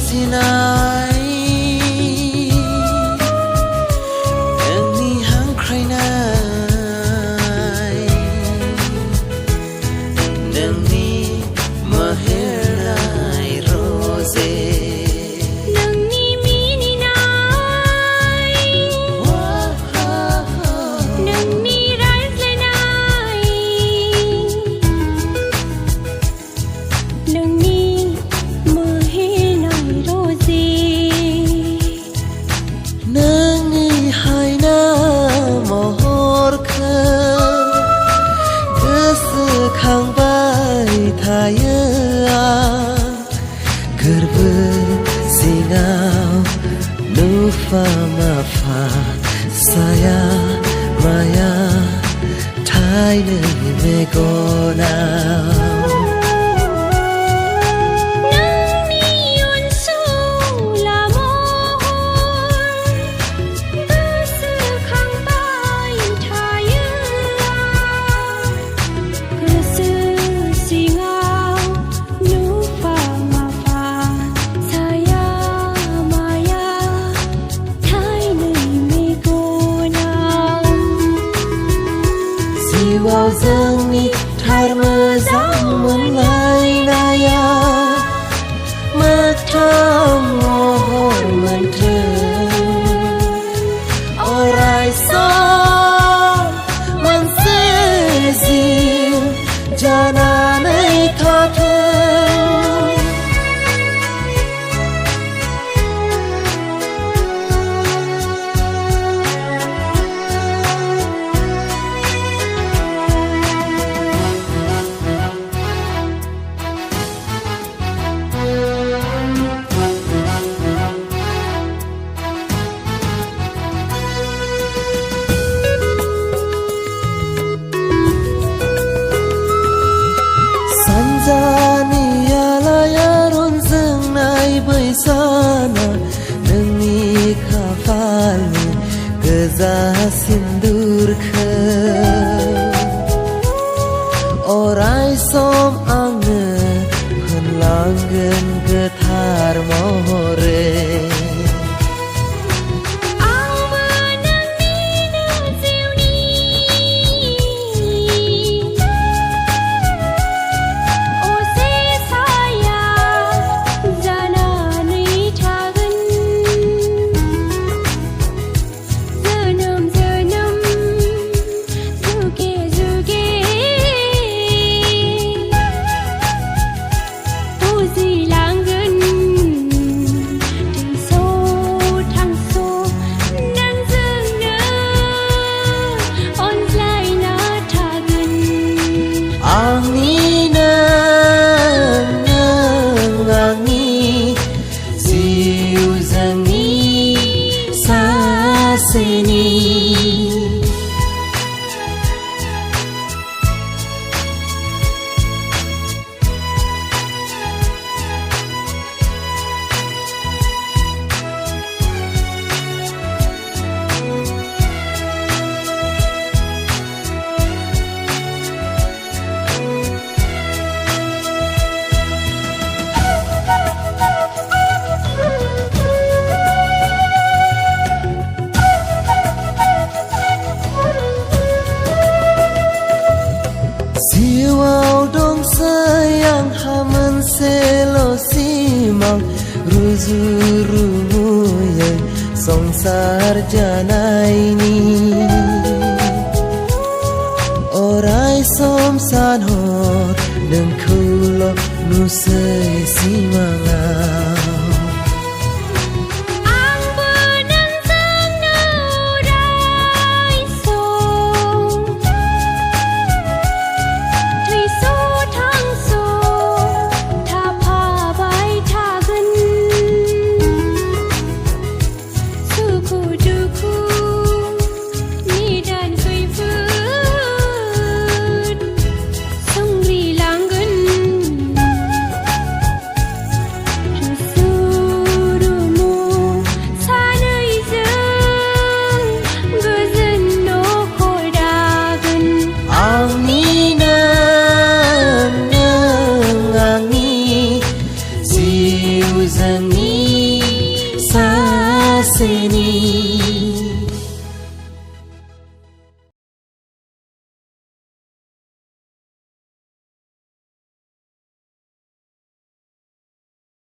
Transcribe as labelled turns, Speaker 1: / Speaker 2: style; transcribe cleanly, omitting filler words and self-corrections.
Speaker 1: sinai Nang ni hang kray nai Nang ni mahir nai rose
Speaker 2: Nang ni mini nai Nang ni rise le nai Nang ni mahir nai rose
Speaker 1: Nang ni hai na mohor kha Desa khang bai thaya Gerbe singau nufa mafa Saya maya thai ne me gonau
Speaker 2: Nang ni yun su la mohor Desa khang bai thaya Gerse singau nufa mafa Saya maya thai nei me gonau
Speaker 1: Siwao zang ni thar ma zang mun lai naya Matram mohor mantra Orai son man se zin Jana nei thothe Sanjani ala yaron zeng nai bai sana Nengi kafali geza sindur khe Orai som ange penlangen getar mohore
Speaker 2: Ang menang ni nang siu ni O se saya jana ni thagan Zanam zanam zuge zuge Uzi langgan Ting so thang so Nang dương nơ On lai na thagan
Speaker 1: Angi nang nang angi Siu zangi sa seni Siwao dong sayang haman selo simang Ruzu rumuye songsar janai ni Orai som san hor Neng kulo nusay simangau
Speaker 2: Ang benang sang no rai song Thủy số thang số Tha pa bai thagan Suku duku Ni dan kui phut Song ri langgan
Speaker 1: Zangi